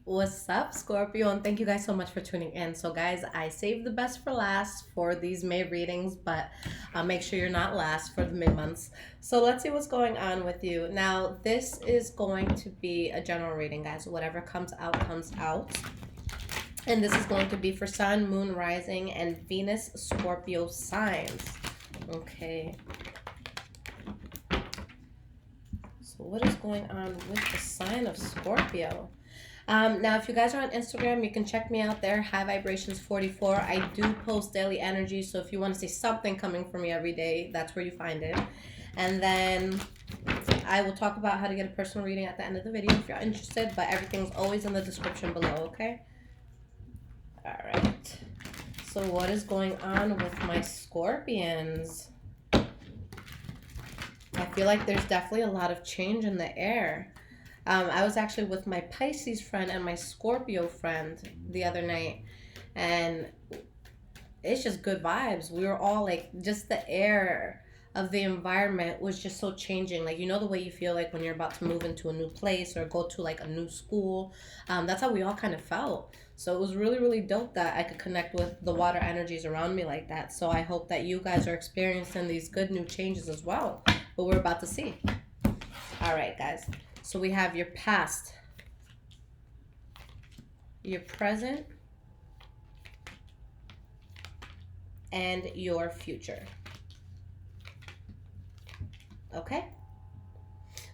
What's up, Scorpio? And thank you guys so much for tuning in. So, guys, I saved the best for last for these May readings, but make sure you're not last for the mid months. So, let's see what's going on with you. Now, this is going to be a general reading, guys. Whatever comes out, comes out. And this is going to be for Sun, Moon, Rising, and Venus, Scorpio signs. Okay. So, what is going on with the sign of Scorpio? Now, if you guys are on Instagram, you can check me out there, High Vibrations 44. I do post daily energy, so if you want to see something coming from me every day, that's where you find it. And then I will talk about how to get a personal reading at the end of the video if you're interested, but everything's always in the description below, okay? All right. So what is going on with my Scorpions? I feel like there's definitely a lot of change in the air. I was actually with my Pisces friend and my Scorpio friend the other night, and it's just good vibes. We were all like, just the air of the environment was just so changing. Like, you know, the way you feel like when you're about to move into a new place or go to like a new school. That's how we all kind of felt. So it was really, really dope that I could connect with the water energies around me like that. So I hope that you guys are experiencing these good new changes as well. But we're about to see. All right, guys. So we have your past, your present, and your future. Okay?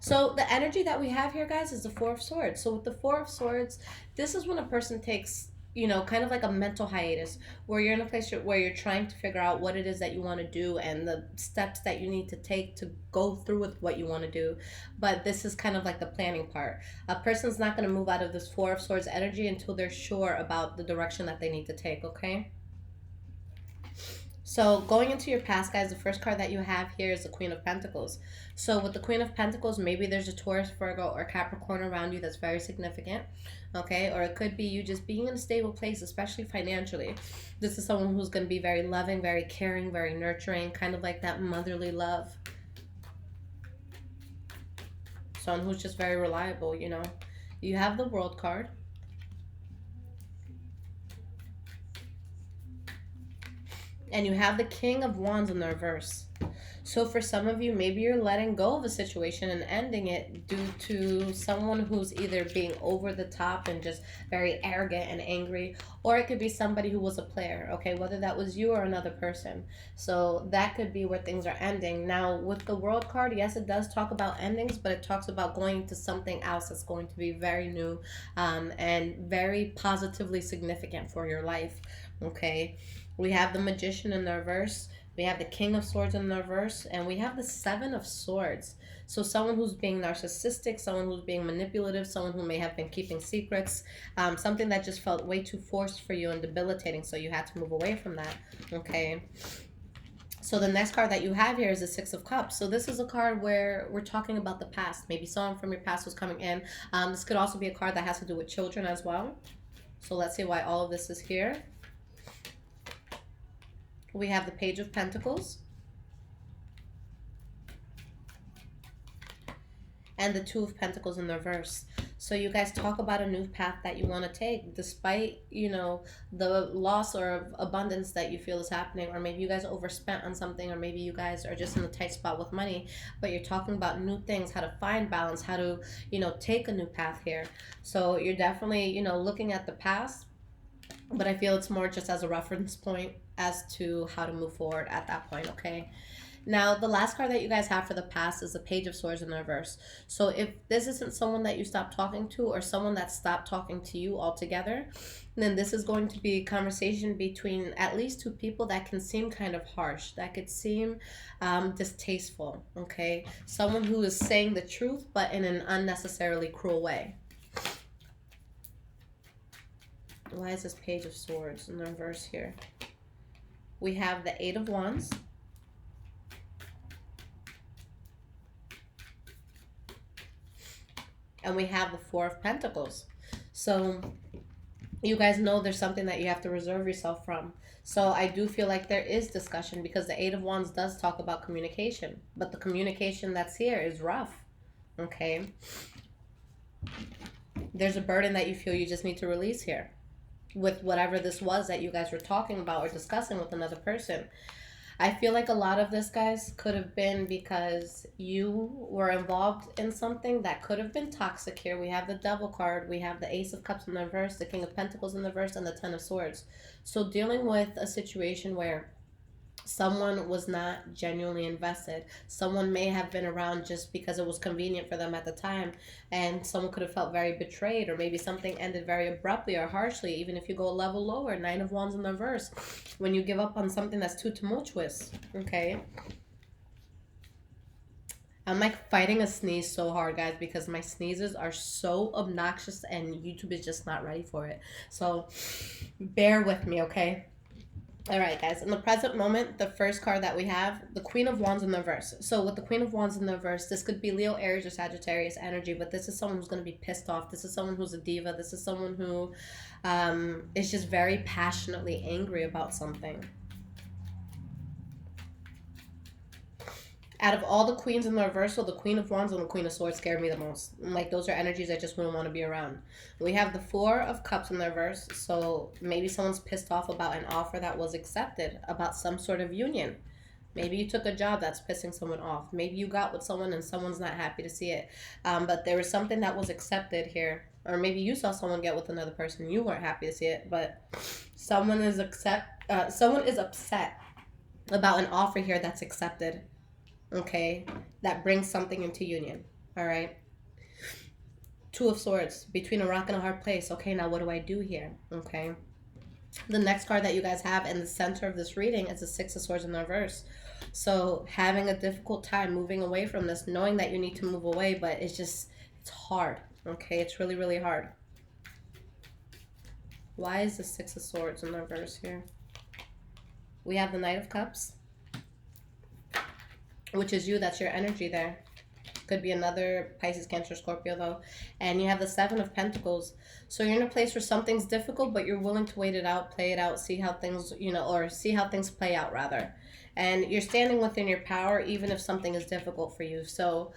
So the energy that we have here, guys, is the Four of Swords. So with the Four of Swords, this is when a person takes, you know, kind of like a mental hiatus, where you're in a place where you're trying to figure out what it is that you want to do and the steps that you need to take to go through with what you want to do. But this is kind of like the planning part. A person's not going to move out of this Four of Swords energy until they're sure about the direction that they need to take, okay? So going into your past, guys, the first card that you have here is the Queen of Pentacles. So with the Queen of Pentacles, maybe there's a Taurus, Virgo, or Capricorn around you that's very significant, okay? Or it could be you just being in a stable place, especially financially. This is someone who's going to be very loving, very caring, very nurturing, kind of like that motherly love. Someone who's just very reliable, you know? You have the World card. And you have the King of Wands in the reverse. So for some of you, maybe you're letting go of a situation and ending it due to someone who's either being over the top and just very arrogant and angry, or it could be somebody who was a player, okay, whether that was you or another person. So that could be where things are ending. Now, with the World card, yes, it does talk about endings, but it talks about going to something else that's going to be very new and very positively significant for your life, okay? We have the Magician in the reverse. We have the King of Swords in the reverse. And we have the Seven of Swords. So someone who's being narcissistic, someone who's being manipulative, someone who may have been keeping secrets, something that just felt way too forced for you and debilitating, so you had to move away from that, okay? So the next card that you have here is the Six of Cups. So this is a card where we're talking about the past. Maybe someone from your past was coming in. This could also be a card that has to do with children as well. So let's see why all of this is here. We have the Page of Pentacles and the Two of Pentacles in the reverse. So you guys talk about a new path that you want to take despite, you know, the loss or abundance that you feel is happening, or maybe you guys overspent on something, or maybe you guys are just in a tight spot with money, but you're talking about new things, how to find balance, how to, you know, take a new path here. So you're definitely, you know, looking at the past, but I feel it's more just as a reference point as to how to move forward at that point, okay? Now, the last card that you guys have for the past is the Page of Swords in the reverse. So if this isn't someone that you stopped talking to, or someone that stopped talking to you altogether, then this is going to be a conversation between at least two people that can seem kind of harsh, that could seem distasteful, okay? Someone who is saying the truth, but in an unnecessarily cruel way. Why is this Page of Swords in the reverse here? We have the Eight of Wands. And we have the Four of Pentacles. So you guys know there's something that you have to reserve yourself from. So I do feel like there is discussion, because the Eight of Wands does talk about communication. But the communication that's here is rough. Okay. There's a burden that you feel you just need to release here with whatever this was that you guys were talking about or discussing with another person. I feel like a lot of this, guys, could have been because you were involved in something that could have been toxic here. We have the Devil card, we have the Ace of Cups in the reverse, the King of Pentacles in the reverse, and the Ten of Swords. So dealing with a situation where someone was not genuinely invested. Someone may have been around just because it was convenient for them at the time, and someone could have felt very betrayed, or maybe something ended very abruptly or harshly. Even if you go a level lower, Nine of Wands in the reverse, when you give up on something that's too tumultuous, okay? I'm like fighting a sneeze so hard, guys, because my sneezes are so obnoxious and YouTube is just not ready for it. So bear with me, okay? All right, guys. In the present moment, the first card that we have, the Queen of Wands in the reverse. So with the Queen of Wands in the reverse, this could be Leo, Aries, or Sagittarius energy, but this is someone who's going to be pissed off. This is someone who's a diva. This is someone who is just very passionately angry about something. Out of all the queens in the reversal, the Queen of Wands and the Queen of Swords scared me the most. Like, those are energies I just wouldn't want to be around. We have the Four of Cups in the reverse. So maybe someone's pissed off about an offer that was accepted, about some sort of union. Maybe you took a job that's pissing someone off. Maybe you got with someone and someone's not happy to see it. But there was something that was accepted here. Or maybe you saw someone get with another person. You weren't happy to see it. But someone is upset about an offer here that's accepted. Okay, that brings something into union. All right. Two of Swords, between a rock and a hard place. Okay, now what do I do here? Okay. The next card that you guys have in the center of this reading is the Six of Swords in the reverse. So having a difficult time moving away from this, knowing that you need to move away, but it's hard. Okay, it's really, really hard. Why is the Six of Swords in the reverse here? We have the Knight of Cups, which is you. That's your energy there. Could be another Pisces, Cancer, Scorpio, though. And you have the Seven of Pentacles. So you're in a place where something's difficult, but you're willing to wait it out, play it out, see how things, or see how things play out, rather. And you're standing within your power, even if something is difficult for you. So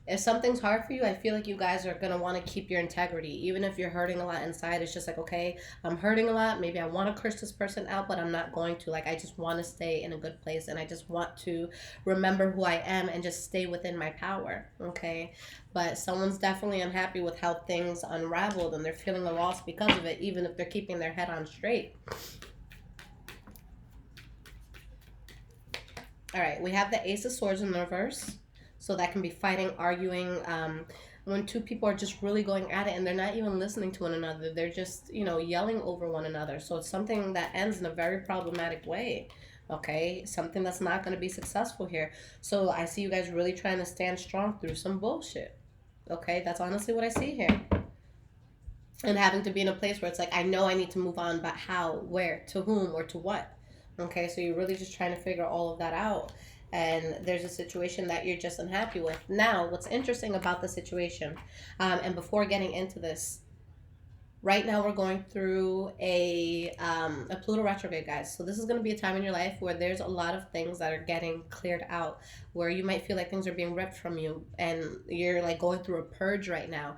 if something's hard for you, I feel like you guys are going to want to keep your integrity. Even if you're hurting a lot inside, it's just like, okay, I'm hurting a lot. Maybe I want to curse this person out, but I'm not going to. Like, I just want to stay in a good place, and I just want to remember who I am and just stay within my power, okay? But someone's definitely unhappy with how things unraveled, and they're feeling a loss because of it, even if they're keeping their head on straight. All right, we have the Ace of Swords in the reverse. So that can be fighting, arguing, when two people are just really going at it and they're not even listening to one another. They're just, yelling over one another. So it's something that ends in a very problematic way, okay? Something that's not going to be successful here. So I see you guys really trying to stand strong through some bullshit, okay? That's honestly what I see here. And having to be in a place where it's like, I know I need to move on, but how, where, to whom, or to what, okay? So you're really just trying to figure all of that out. And there's a situation that you're just unhappy with. Now, what's interesting about the situation, and before getting into this, right now we're going through a Pluto Retrograde, guys. So this is going to be a time in your life where there's a lot of things that are getting cleared out, where you might feel like things are being ripped from you, and you're like going through a purge right now.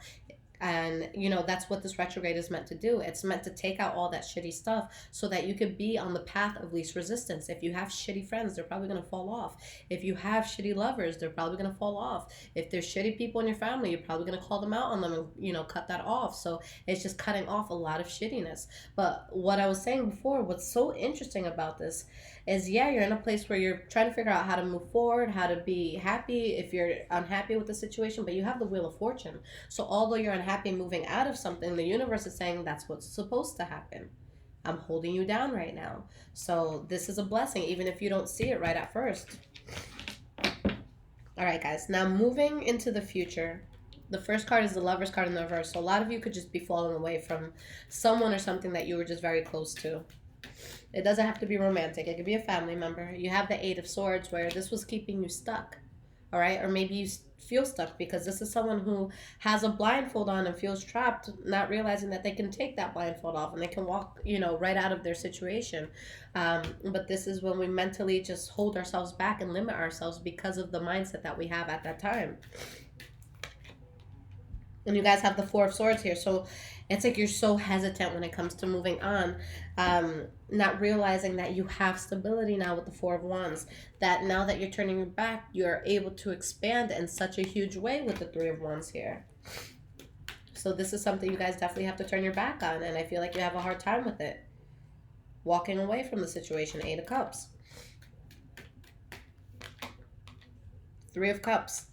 And, that's what this retrograde is meant to do. It's meant to take out all that shitty stuff so that you could be on the path of least resistance. If you have shitty friends, they're probably going to fall off. If you have shitty lovers, they're probably going to fall off. If there's shitty people in your family, you're probably going to call them out on them and, cut that off. So it's just cutting off a lot of shittiness. But what I was saying before, what's so interesting about this is, yeah, you're in a place where you're trying to figure out how to move forward, how to be happy if you're unhappy with the situation, but you have the Wheel of Fortune. So although you're unhappy moving out of something, the universe is saying that's what's supposed to happen. I'm holding you down right now. So this is a blessing, even if you don't see it right at first. All right, guys. Now moving into the future. The first card is the Lover's card in the reverse. So a lot of you could just be falling away from someone or something that you were just very close to. It doesn't have to be romantic. It could be a family member. You have the Eight of Swords, where this was keeping you stuck, all right? Or maybe you feel stuck because this is someone who has a blindfold on and feels trapped, not realizing that they can take that blindfold off and they can walk, right out of their situation. But this is when we mentally just hold ourselves back and limit ourselves because of the mindset that we have at that time. And you guys have the Four of Swords here. So it's like you're so hesitant when it comes to moving on. Not realizing that you have stability now with the Four of Wands. That now that you're turning your back, you're able to expand in such a huge way with the Three of Wands here. So this is something you guys definitely have to turn your back on. And I feel like you have a hard time with it. Walking away from the situation. Eight of Cups. Three of Cups.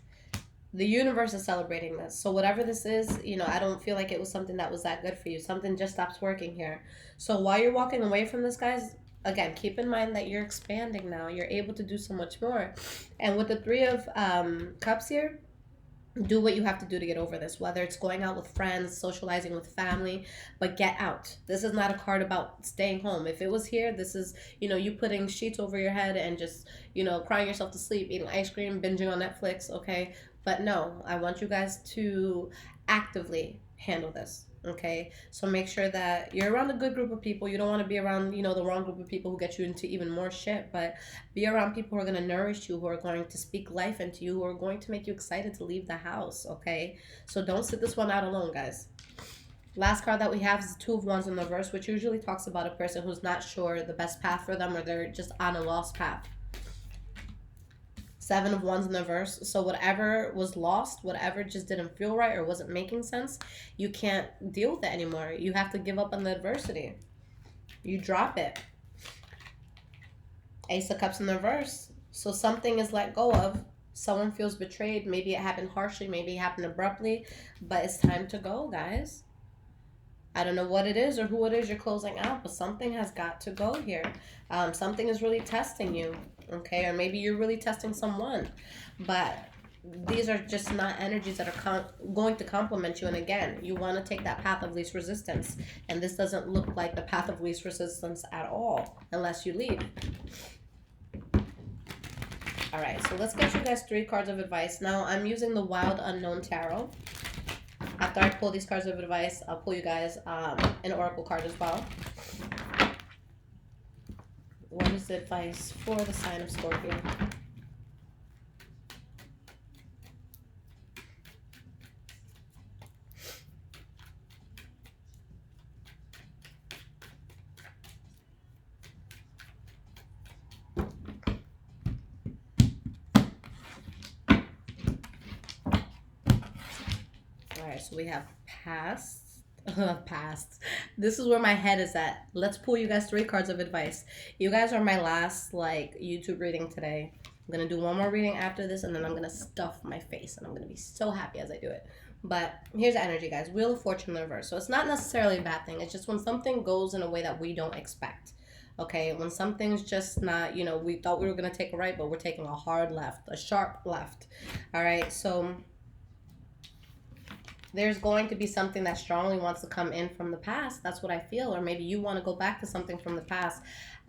The universe is celebrating this. So whatever this is, you know, I don't feel like it was something that was that good for you. Something just stops working here. So while you're walking away from this, guys, again, keep in mind that you're expanding now. You're able to do so much more. And with the Three of Cups here, do what you have to do to get over this, whether it's going out with friends, socializing with family, but get out. This is not a card about staying home. If it was here, this is, you know, you putting sheets over your head and just, you know, crying yourself to sleep, eating ice cream, binging on Netflix, okay? But no, I want you guys to actively handle this, okay? So make sure that you're around a good group of people. You don't want to be around, you know, the wrong group of people who get you into even more shit, but be around people who are going to nourish you, who are going to speak life into you, who are going to make you excited to leave the house, okay? So don't sit this one out alone, guys. Last card that we have is the Two of Wands in the reverse, which usually talks about a person who's not sure the best path for them, or they're just on a lost path. Seven of Wands in the reverse. So whatever was lost, whatever just didn't feel right or wasn't making sense, you can't deal with it anymore. You have to give up on the adversity. You drop it. Ace of Cups in the reverse. So something is let go of. Someone feels betrayed. Maybe it happened harshly. Maybe it happened abruptly. But it's time to go, guys. I don't know what it is or who it is you're closing out, but something has got to go here. Something is really testing you, okay? Or maybe you're really testing someone. But these are just not energies that are going to complement you. And again, you want to take that path of least resistance. And this doesn't look like the path of least resistance at all, unless you leave. All right, so let's get you guys 3 cards of advice. Now, I'm using the Wild Unknown Tarot. After I pull these cards of advice, I'll pull you guys an oracle card as well. What is the advice for the sign of Scorpio? Alright, so we have past. This is where my head is at. Let's pull you guys 3 cards of advice. You guys are my last, like, YouTube reading today. I'm going to do one more reading after this, and then I'm going to stuff my face, and I'm going to be so happy as I do it. But here's the energy, guys. Wheel of Fortune in the reverse. So it's not necessarily a bad thing. It's just when something goes in a way that we don't expect. Okay, when something's just not, you know, we thought we were going to take a right, but we're taking a hard left, a sharp left. All right, so there's going to be something that strongly wants to come in from the past. That's what I feel. Or maybe you want to go back to something from the past.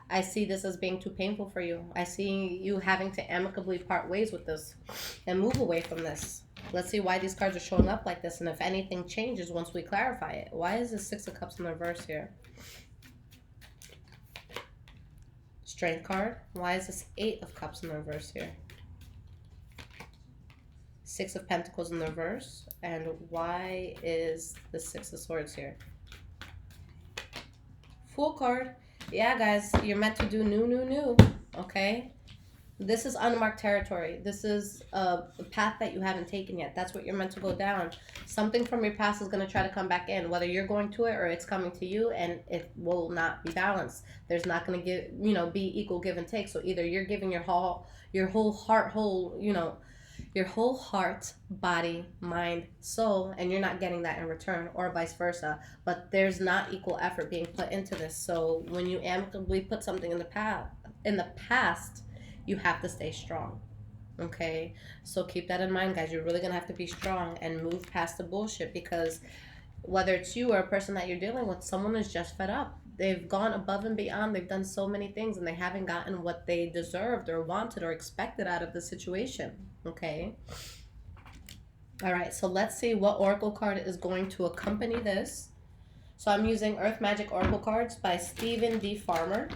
I see this as being too painful for you. I see you having to amicably part ways with this and move away from this. Let's see why these cards are showing up like this, and if anything changes once we clarify it. Why is this 6 of Cups in the reverse here? Strength card. Why is this 8 of Cups in the reverse here? 6 of Pentacles in the reverse. And why is the 6 of Swords here? Fool card. Yeah, guys, you're meant to do new, okay? This is unmarked territory. This is a path that you haven't taken yet. That's what you're meant to go down. Something from your past is going to try to come back in, whether you're going to it or it's coming to you, and it will not be balanced. There's not going to be equal give and take. So either you're giving your whole heart, body, mind, soul, and you're not getting that in return, or vice versa. But there's not equal effort being put into this. So when you amicably put something in the past, you have to stay strong. Okay? So keep that in mind, guys. You're really gonna have to be strong and move past the bullshit, because whether it's you or a person that you're dealing with, someone is just fed up. They've gone above and beyond. They've done so many things, and they haven't gotten what they deserved or wanted or expected out of the situation. Okay? All right, so let's see what oracle card is going to accompany this. So I'm using Earth Magic Oracle cards by Stephen D. Farmer.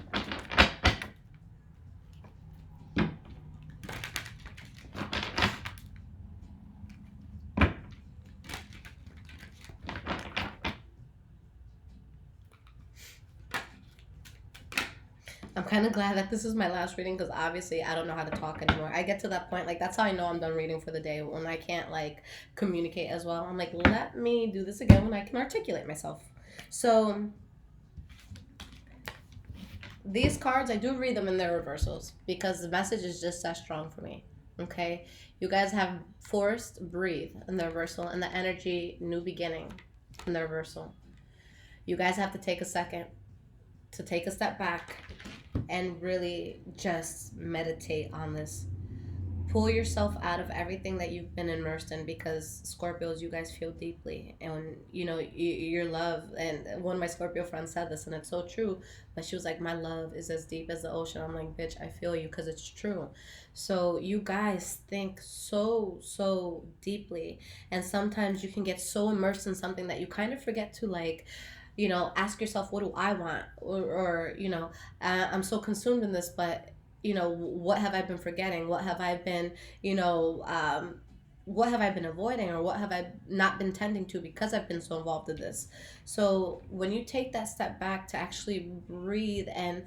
I'm kind of glad that this is my last reading because obviously I don't know how to talk anymore. I get to that point, like, that's how I know I'm done reading for the day, when I can't, like, communicate as well. I'm like, let me do this again when I can articulate myself. So, these cards, I do read them in their reversals because the message is just as strong for me. Okay? You guys have forced breathe in the reversal and the energy new beginning in the reversal. You guys have to take a second to take a step back and really just meditate on this. Pull yourself out of everything that you've been immersed in, because Scorpios, you guys feel deeply, and you know your love. And one of my Scorpio friends said this, and it's so true. But she was like, "My love is as deep as the ocean." I'm like, "Bitch, I feel you," because it's true. So you guys think so deeply, and sometimes you can get so immersed in something that you kind of forget to, like, you know, ask yourself, what do I want? Or you know, I'm so consumed in this, but you know, what have I been forgetting? What have I been, you know, what have I been avoiding, or what have I not been tending to because I've been so involved in this? So when you take that step back to actually breathe and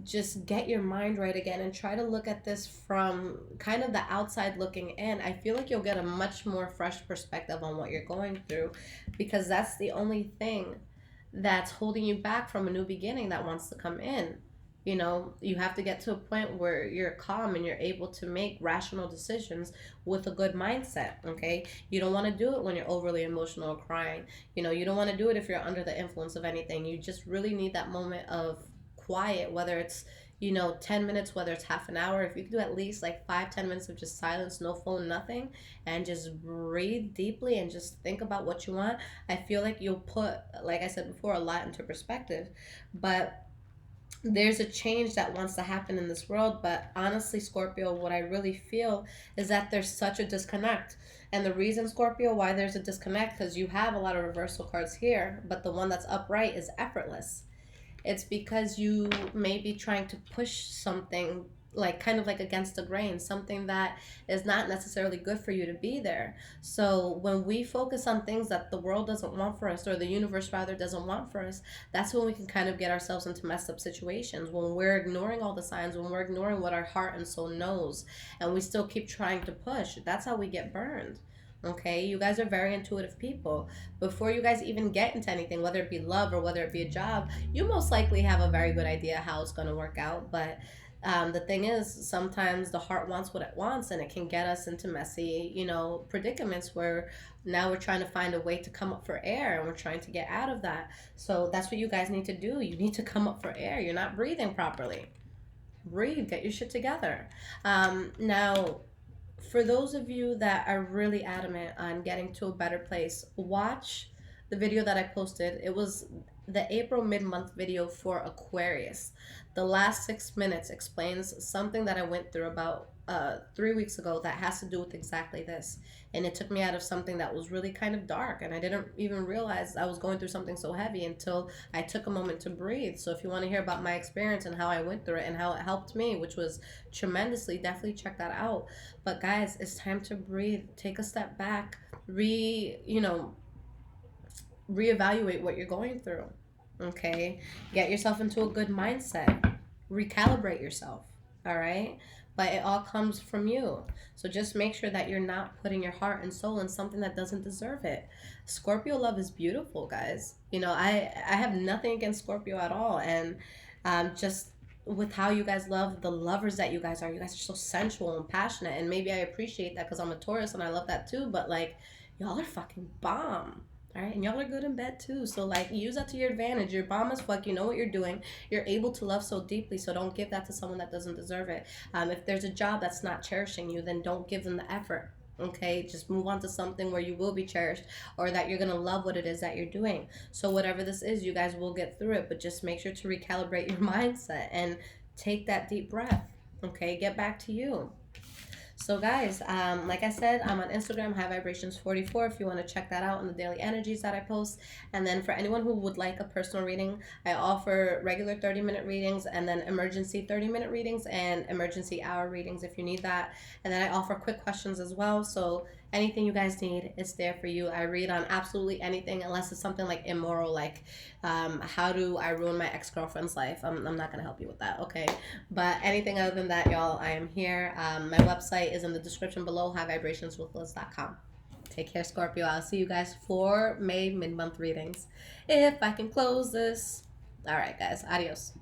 just get your mind right again and try to look at this from kind of the outside looking in, I feel like you'll get a much more fresh perspective on what you're going through, because that's the only thing that's holding you back from a new beginning that wants to come in. You know, you have to get to a point where you're calm and you're able to make rational decisions with a good mindset, okay? You don't want to do it when you're overly emotional or crying. You know, you don't want to do it if you're under the influence of anything. You just really need that moment of quiet, whether it's, you know, 10 minutes, whether it's half an hour. If you can do at least like 5-10 minutes of just silence, no phone, nothing, and just breathe deeply and just think about what you want, I feel like you'll put, like I said before, a lot into perspective. But there's a change that wants to happen in this world. But honestly, Scorpio, what I really feel is that there's such a disconnect. And the reason, Scorpio, why there's a disconnect, because you have a lot of reversal cards here, but the one that's upright is effortless. It's because you may be trying to push something, like kind of like against the grain, something that is not necessarily good for you to be there. So when we focus on things that the world doesn't want for us, or the universe rather doesn't want for us, that's when we can kind of get ourselves into messed up situations. When we're ignoring all the signs, when we're ignoring what our heart and soul knows, and we still keep trying to push, that's how we get burned. Okay, you guys are very intuitive people. Before you guys even get into anything, whether it be love or whether it be a job, you most likely have a very good idea how it's going to work out. But the thing is, sometimes the heart wants what it wants, and it can get us into messy, you know, predicaments where now we're trying to find a way to come up for air, and we're trying to get out of that. So that's what you guys need to do. You need to come up for air. You're not breathing properly. Breathe, get your shit together. Now, for those of you that are really adamant on getting to a better place, watch the video that I posted. It was the April mid-month video for Aquarius. The last 6 minutes explains something that I went through about 3 weeks ago that has to do with exactly this. And it took me out of something that was really kind of dark, and I didn't even realize I was going through something so heavy until I took a moment to breathe. So if you want to hear about my experience and how I went through it and how it helped me, which was tremendously, definitely check that out. But guys, it's time to breathe. Take a step back. Reevaluate what you're going through. Okay? Get yourself into a good mindset. Recalibrate yourself. All right? But it all comes from you. So just make sure that you're not putting your heart and soul in something that doesn't deserve it. Scorpio love is beautiful, guys. You know, I have nothing against Scorpio at all. And just with how you guys love, the lovers that you guys are so sensual and passionate. And maybe I appreciate that because I'm a Taurus and I love that too. But like, y'all are fucking bomb. All right, and y'all are good in bed too. So like, use that to your advantage. You're bomb as fuck. You know what you're doing. You're able to love so deeply. So don't give that to someone that doesn't deserve it. If there's a job that's not cherishing you, then don't give them the effort. Okay, just move on to something where you will be cherished, or that you're gonna love what it is that you're doing. So whatever this is, you guys will get through it. But just make sure to recalibrate your mindset and take that deep breath. Okay, get back to you. So guys, like I said, I'm on Instagram, High Vibrations 44, if you want to check that out, and the daily energies that I post. And then for anyone who would like a personal reading, I offer regular 30-minute readings, and then emergency 30-minute readings, and emergency hour readings if you need that. And then I offer quick questions as well. So Anything you guys need, it's there for you. I read on absolutely anything unless it's something like immoral, like how do I ruin my ex-girlfriend's life. I'm not gonna help you with that, okay? But anything other than that, y'all, I am here. My website is in the description below, highvibrationswithliz.com. Take care, Scorpio. I'll see you guys for May mid-month readings if I can close this. All right, guys, adios.